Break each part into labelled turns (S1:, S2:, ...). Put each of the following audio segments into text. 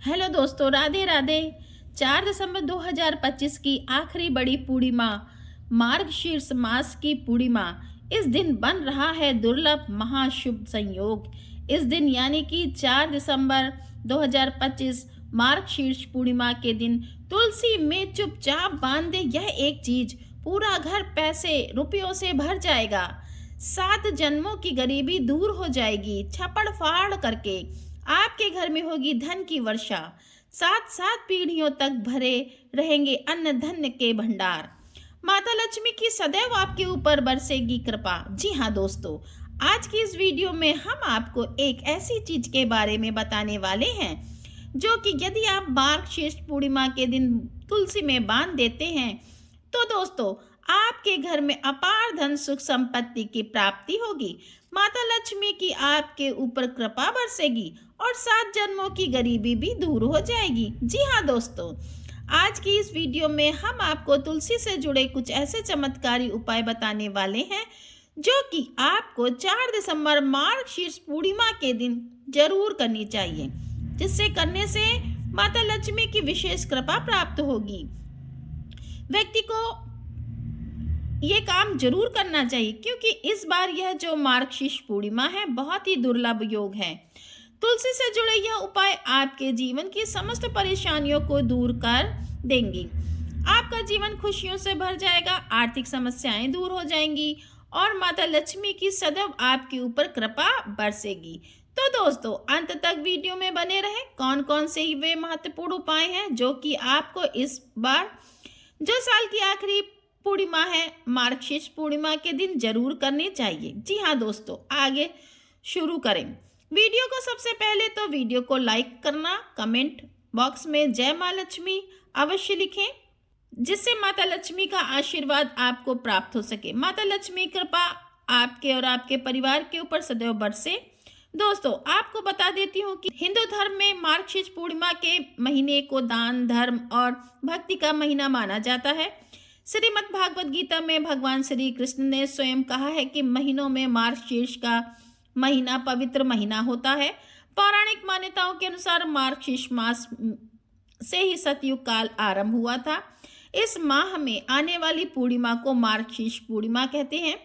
S1: Hello दोस्तों, राधे राधे। 4 दिसंबर 2025 की आखिरी बड़ी पूर्णिमा, मार्गशीर्ष मास की पूर्णिमा। इस दिन बन रहा है दुर्लभ महाशुभ संयोग। इस दिन यानी कि 4 दिसंबर 2025 मार्गशीर्ष पूर्णिमा के दिन तुलसी में चुपचाप बांध दे यह एक चीज, पूरा घर पैसे रुपयों से भर जाएगा। 7 जन्मों की गरीबी दूर हो जाएगी। छप्पड़ फाड़ करके आपके घर में होगी धन की वर्षा। 7 पीढ़ियों तक भरे रहेंगे अन्न धन्य के भंडार। माता लक्ष्मी की सदैव आपके ऊपर बरसेगी कृपा। जी हाँ दोस्तों, आज की इस वीडियो में हम आपको एक ऐसी चीज के बारे में बताने वाले हैं जो कि यदि आप मार्गशीर्ष पूर्णिमा के दिन तुलसी में बांध देते हैं तो दोस्तों आपके घर में अपार धन सुख संपत्ति की प्राप्ति होगी। माता लक्ष्मी की आपके ऊपर कृपा बरसेगी और 7 जन्मों की गरीबी भी दूर हो जाएगी। जी हाँ दोस्तों, आज की इस वीडियो में हम आपको तुलसी से जुड़े कुछ ऐसे चमत्कारी उपाय बताने वाले हैं जो कि आपको 4 दिसंबर मार्गशीर्ष पूर्णिमा के दिन जरूर करनी चाहिए, जिससे करने से माता लक्ष्मी की विशेष कृपा प्राप्त होगी। व्यक्ति को ये काम जरूर करना चाहिए क्योंकि इस बार यह जो मार्गशीर्ष पूर्णिमा है बहुत ही दुर्लभ योग है। तुलसी से जुड़े यह उपाय आपके जीवन की समस्त परेशानियों को दूर कर देंगी। आपका जीवन खुशियों से भर जाएगा, आर्थिक समस्याएं दूर हो जाएंगी और माता लक्ष्मी की सदैव आपके ऊपर कृपा बरसेगी। तो दोस्तों अंत तक वीडियो में बने रहें। कौन कौन से वे महत्वपूर्ण उपाय हैं जो कि आपको इस बार जो साल की आखिरी पूर्णिमा है मार्गशीर्ष पूर्णिमा के दिन जरूर करनी चाहिए। जी हाँ दोस्तों, आगे शुरू करें। वीडियो को सबसे पहले तो वीडियो को लाइक करना, कमेंट बॉक्स में जय माँ लक्ष्मी अवश्य लिखें, जिससे माता लक्ष्मी का आशीर्वाद आपको प्राप्त हो सके। माता लक्ष्मी कृपा आपके और आपके परिवार के ऊपर सदैव बरसे। दोस्तों आपको बता देती हूँ कि हिंदू धर्म में मार्गशीर्ष पूर्णिमा के महीने को दान, धर्म और भक्ति का महीना माना जाता है। श्रीमद् भागवत गीता में भगवान श्री कृष्ण ने स्वयं कहा है कि महीनों में मार्गशीर्ष का महीना पवित्र महीना होता है। पौराणिक मान्यताओं के अनुसार मार्गशीर्ष मास से ही सतयुग काल आरंभ हुआ था। इस माह में आने वाली पूर्णिमा को मार्गशीर्ष पूर्णिमा कहते हैं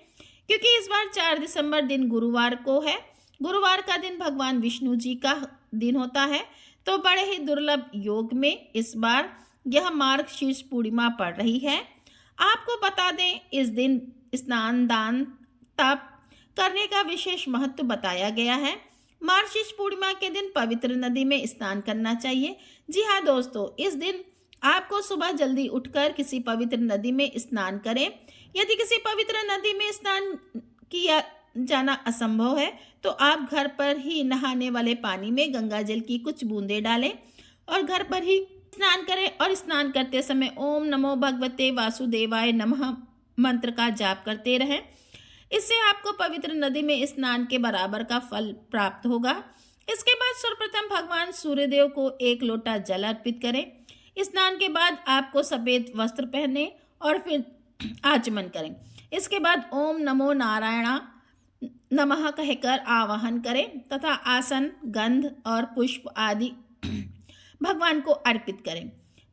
S1: क्योंकि इस बार 4 दिसंबर दिन गुरुवार को है। गुरुवार का दिन भगवान विष्णु जी का दिन होता है, तो बड़े ही दुर्लभ योग में इस बार यह मार्गशीर्ष पूर्णिमा पड़ रही है। आपको बता दें इस दिन स्नान, दान, तप करने का विशेष महत्व बताया गया है। मार्गशीर्ष पूर्णिमा के दिन पवित्र नदी में स्नान करना चाहिए। जी हाँ दोस्तों, इस दिन आपको सुबह जल्दी उठकर किसी पवित्र नदी में स्नान करें। यदि किसी पवित्र नदी में स्नान किया जाना असंभव है तो आप घर पर ही नहाने वाले पानी में गंगा जल की कुछ बूंदें डालें और घर पर ही स्नान करें और स्नान करते समय ओम नमो भगवते वासुदेवाय नमः मंत्र का जाप करते रहें। इससे आपको पवित्र नदी में स्नान के बराबर का फल प्राप्त होगा। इसके बाद सर्वप्रथम भगवान सूर्यदेव को 1 लोटा जल अर्पित करें। स्नान के बाद आपको सफेद वस्त्र पहने और फिर आचमन करें। इसके बाद ओम नमो नारायण नमः कहकर आवाहन करें तथा आसन, गंध और पुष्प आदि भगवान को अर्पित करें।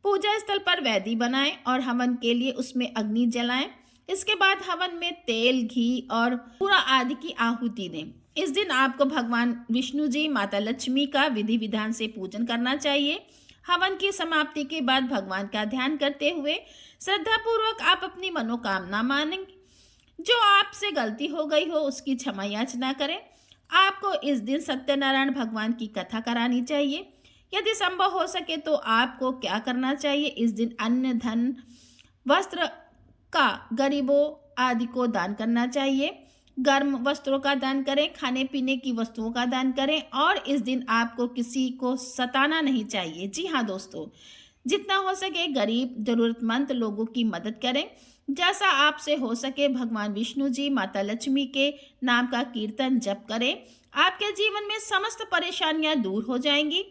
S1: पूजा स्थल पर वेदी बनाएं और हवन के लिए उसमें अग्नि जलाएं। इसके बाद हवन में तेल, घी और पूरा आदि की आहुति दें। इस दिन आपको भगवान विष्णु जी, माता लक्ष्मी का विधि विधान से पूजन करना चाहिए। हवन की समाप्ति के बाद भगवान का ध्यान करते हुए श्रद्धापूर्वक आप अपनी मनोकामना मानेंगे। जो आपसे गलती हो गई हो उसकी क्षमा याचना करें। आपको इस दिन सत्यनारायण भगवान की कथा करानी चाहिए। यदि संभव हो सके तो आपको क्या करना चाहिए, इस दिन अन्न, धन, वस्त्र का गरीबों आदि को दान करना चाहिए। गर्म वस्त्रों का दान करें, खाने पीने की वस्तुओं का दान करें और इस दिन आपको किसी को सताना नहीं चाहिए। जी हाँ दोस्तों, जितना हो सके गरीब जरूरतमंद लोगों की मदद करें। जैसा आपसे हो सके भगवान विष्णु जी, माता लक्ष्मी के नाम का कीर्तन जप करें। आपके जीवन में समस्त परेशानियां दूर हो जाएंगी,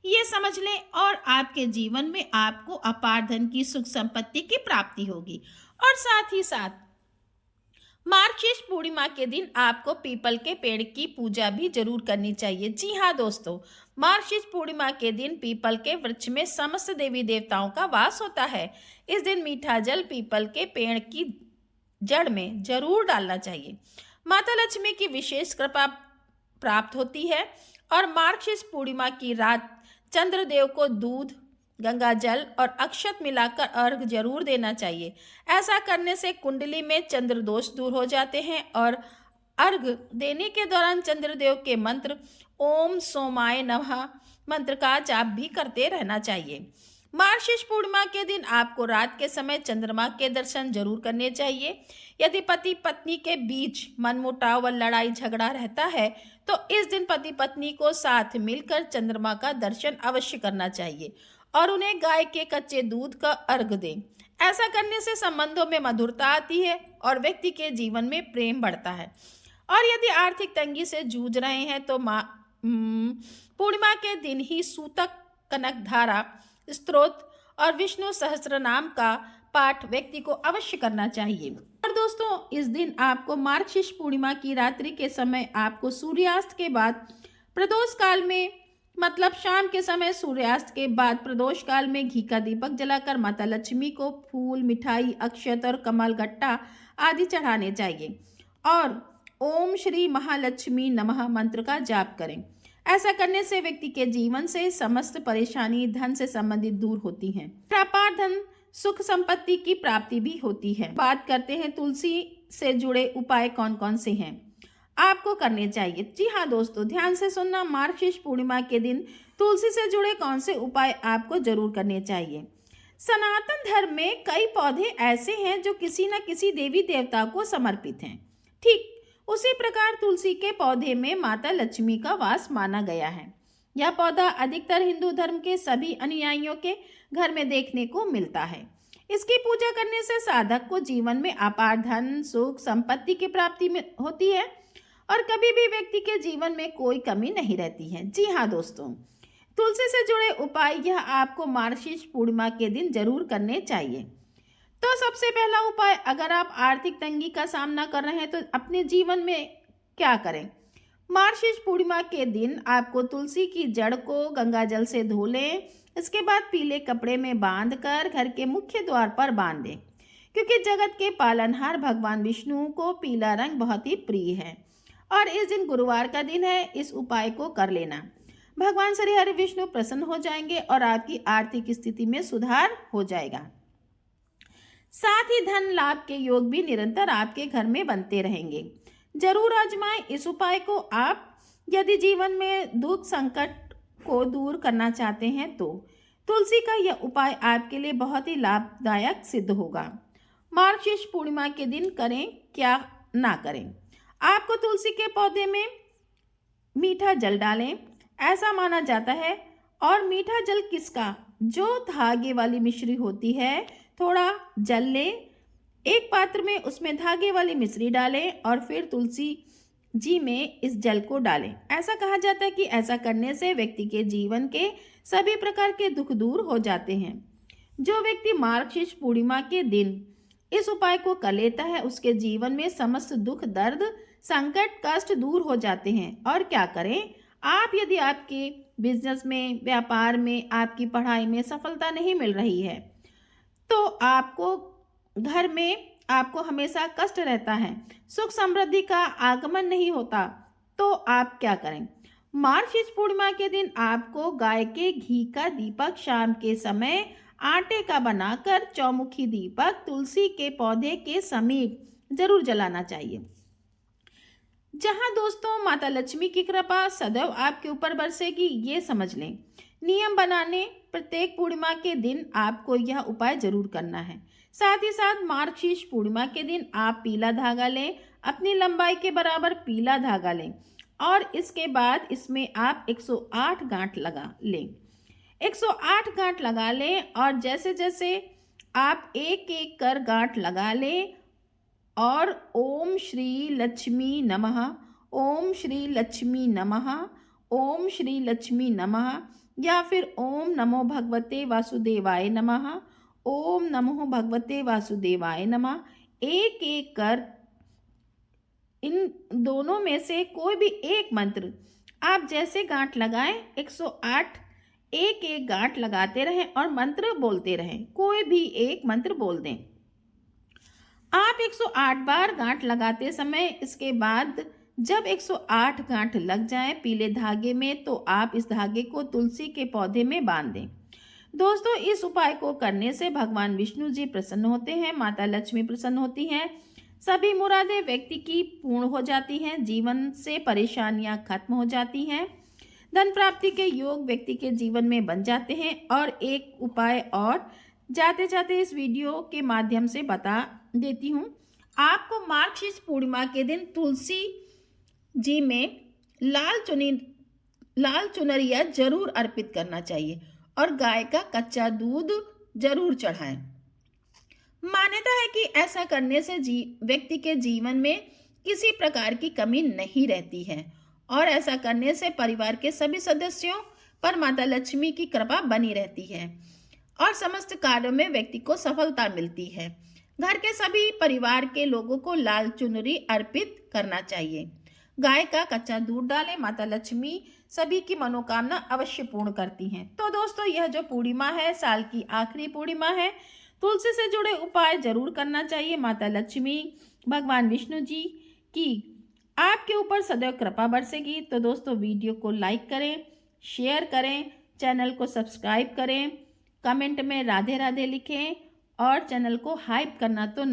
S1: ये समझ लें, और आपके जीवन में आपको अपार धन की सुख संपत्ति की प्राप्ति होगी। और साथ ही साथ मार्गशीर्ष पूर्णिमा के दिन आपको पीपल के पेड़ की पूजा भी जरूर करनी चाहिए। जी हाँ दोस्तों, मार्गशीर्ष पूर्णिमा के दिन पीपल के वृक्ष में समस्त देवी देवताओं का वास होता है। इस दिन मीठा जल पीपल के पेड़ की जड़ में जरूर डालना चाहिए। माता लक्ष्मी की विशेष कृपा प्राप्त होती है और मार्गशीर्ष पूर्णिमा की रात चंद्रदेव को दूध, गंगा जल और अक्षत मिलाकर अर्घ जरूर देना चाहिए। ऐसा करने से कुंडली में चंद्र दोष दूर हो जाते हैं और अर्घ देने के दौरान चंद्रदेव के मंत्र ओम सोमाय नमः मंत्र का जाप भी करते रहना चाहिए। मार्गशीर्ष पूर्णिमा के दिन आपको रात के समय चंद्रमा के दर्शन जरूर करने चाहिए। यदि पति पत्नी के बीच मनमुटाव व लड़ाई झगड़ा रहता है तो इस दिन पति पत्नी को साथ मिलकर चंद्रमा का दर्शन अवश्य करना चाहिए और उन्हें गाय के कच्चे दूध का अर्घ दें। ऐसा करने से संबंधों में मधुरता आती है और व्यक्ति के जीवन में प्रेम बढ़ता है। और यदि आर्थिक तंगी से जूझ रहे हैं तो पूर्णिमा के दिन ही सूतक, कनक धारा स्तोत्र और विष्णु सहस्त्र नाम का पाठ व्यक्ति को अवश्य करना चाहिए। और दोस्तों, इस दिन आपको मार्गशीर्ष पूर्णिमा की रात्रि के समय आपको सूर्यास्त के बाद प्रदोष काल में, मतलब शाम के समय सूर्यास्त के बाद प्रदोष काल में घी का दीपक जलाकर माता लक्ष्मी को फूल, मिठाई, अक्षत और कमल गट्टा आदि चढ़ाने चाहिए और ओम श्री महालक्ष्मी नमः मंत्र का जाप करें। ऐसा करने से व्यक्ति के जीवन से समस्त परेशानी धन से संबंधित दूर होती हैं। व्यापार, धन, सुख, संपत्ति की प्राप्ति भी होती है। बात करते हैं तुलसी से जुड़े उपाय कौन कौन से हैं आपको करने चाहिए। जी हाँ दोस्तों, ध्यान से सुनना। मार्गशीर्ष पूर्णिमा के दिन तुलसी से जुड़े कौन से उपाय आपको जरूर करने चाहिए। सनातन धर्म में कई पौधे ऐसे हैं जो किसी न किसी देवी देवता को समर्पित हैं। ठीक उसी प्रकार तुलसी के पौधे में माता लक्ष्मी का वास माना गया है। यह पौधा अधिकतर हिंदू धर्म के सभी अनुयायियों के घर में देखने को मिलता है। इसकी पूजा करने से साधक को जीवन में अपार धन, सुख, संपत्ति की प्राप्ति होती है और कभी भी व्यक्ति के जीवन में कोई कमी नहीं रहती है। जी हाँ दोस्तों, तुलसी से जुड़े उपाय यह आपको मार्गशीर्ष पूर्णिमा के दिन जरूर करने चाहिए। तो सबसे पहला उपाय, अगर आप आर्थिक तंगी का सामना कर रहे हैं तो अपने जीवन में क्या करें। मार्गशीर्ष पूर्णिमा के दिन आपको तुलसी की जड़ को गंगा जल से धो लें। इसके बाद पीले कपड़े में बांधकर घर के मुख्य द्वार पर बांध दें, क्योंकि जगत के पालनहार भगवान विष्णु को पीला रंग बहुत ही प्रिय है और इस दिन गुरुवार का दिन है। इस उपाय को कर लेना, भगवान श्री हरि विष्णु प्रसन्न हो जाएंगे और आपकी आर्थिक स्थिति में सुधार हो जाएगा। साथ ही धन लाभ के योग भी निरंतर आपके घर में बनते रहेंगे। जरूर आजमाएं इस उपाय को आप, यदि जीवन में दुख संकट को दूर करना चाहते हैं तो तुलसी का यह उपाय आपके लिए बहुत ही लाभदायक सिद्ध होगा। मार्गशीर्ष पूर्णिमा के दिन करें क्या ना करें। आपको तुलसी के पौधे में मीठा जल डालें, ऐसा माना जाता है। और मीठा जल किसका? जो धागे वाली मिश्री होती है। थोड़ा जल लें, एक पात्र में उसमें धागे वाली मिश्री डालें और फिर तुलसी जी में इस जल को डालें। ऐसा कहा जाता है कि ऐसा करने से व्यक्ति के जीवन के सभी प्रकार के दुख दूर हो जाते हैं। जो व्यक्ति मार्गशीर्ष पूर्णिमा के दिन इस उपाय को कर लेता है उसके जीवन में समस्त दुख, दर्द, संकट, कष्ट दूर हो जाते हैं। और क्या करें आप, यदि आपके बिजनेस में, व्यापार में, आपकी पढ़ाई में सफलता नहीं मिल रही है तो आपको घर में आपको हमेशा कष्ट रहता है, सुख समृद्धि का आगमन नहीं होता, तो आप क्या करें। मार्गशीर्ष पूर्णिमा के दिन आपको गाय के घी का दीपक शाम के समय आटे का बनाकर चौमुखी दीपक तुलसी के पौधे के समीप जरूर जलाना चाहिए। जहां दोस्तों माता लक्ष्मी की कृपा सदैव आपके ऊपर बरसेगी, ये समझ लें। नियम बनाने, प्रत्येक पूर्णिमा के दिन आपको यह उपाय जरूर करना है। साथ ही साथ मार्गशीर्ष पूर्णिमा के दिन आप पीला धागा लें, अपनी लंबाई के बराबर पीला धागा लें और इसके बाद इसमें आप 108 गांठ लगा लें। 108 गांठ लगा लें और जैसे जैसे आप एक एक कर गांठ लगा लें और ओम श्री लक्ष्मी नमः, ओम श्री लक्ष्मी नमः, ओम श्री लक्ष्मी नमः या फिर ओम नमो भगवते वासुदेवाय नमः, ओम नमो भगवते वासुदेवाय नमः एक एक कर इन दोनों में से कोई भी एक मंत्र आप जैसे गांठ लगाएं, 108 एक एक गांठ लगाते रहें और मंत्र बोलते रहें। कोई भी एक मंत्र बोल दें। आप 108 बार गांठ लगाते समय इसके बाद जब 108 गांठ लग जाएं पीले धागे में, तो आप इस धागे को तुलसी के पौधे में बांध दें। दोस्तों, इस उपाय को करने से भगवान विष्णु जी प्रसन्न होते हैं, माता लक्ष्मी प्रसन्न होती हैं, सभी मुरादें व्यक्ति की पूर्ण हो जाती हैं, जीवन से परेशानियां खत्म हो जाती हैं, धन प्राप्ति के योग व्यक्ति के जीवन में बन जाते हैं। और एक उपाय और जाते जाते इस वीडियो के माध्यम से बता देती हूँ। आपको मार्गशीर्ष पूर्णिमा के दिन तुलसी जी में लाल चुनरिया जरूर अर्पित करना चाहिए और गाय का कच्चा दूध जरूर चढ़ाएं। मान्यता है कि ऐसा करने से व्यक्ति के जीवन में किसी प्रकार की कमी नहीं रहती है और ऐसा करने से परिवार के सभी सदस्यों पर माता लक्ष्मी की कृपा बनी रहती है और समस्त कार्यों में व्यक्ति को सफलता मिलती है। घर के सभी परिवार के लोगों को लाल चुनरी अर्पित करना चाहिए। गाय का कच्चा दूध डालें, माता लक्ष्मी सभी की मनोकामना अवश्य पूर्ण करती हैं। तो दोस्तों, यह जो पूर्णिमा है साल की आखिरी पूर्णिमा है, तुलसी से जुड़े उपाय जरूर करना चाहिए। माता लक्ष्मी भगवान विष्णु जी की आपके ऊपर सदैव कृपा बरसेगी। तो दोस्तों, वीडियो को लाइक करें, शेयर करें, चैनल को सब्सक्राइब करें, कमेंट में राधे राधे लिखें और चैनल को हाइप करना तो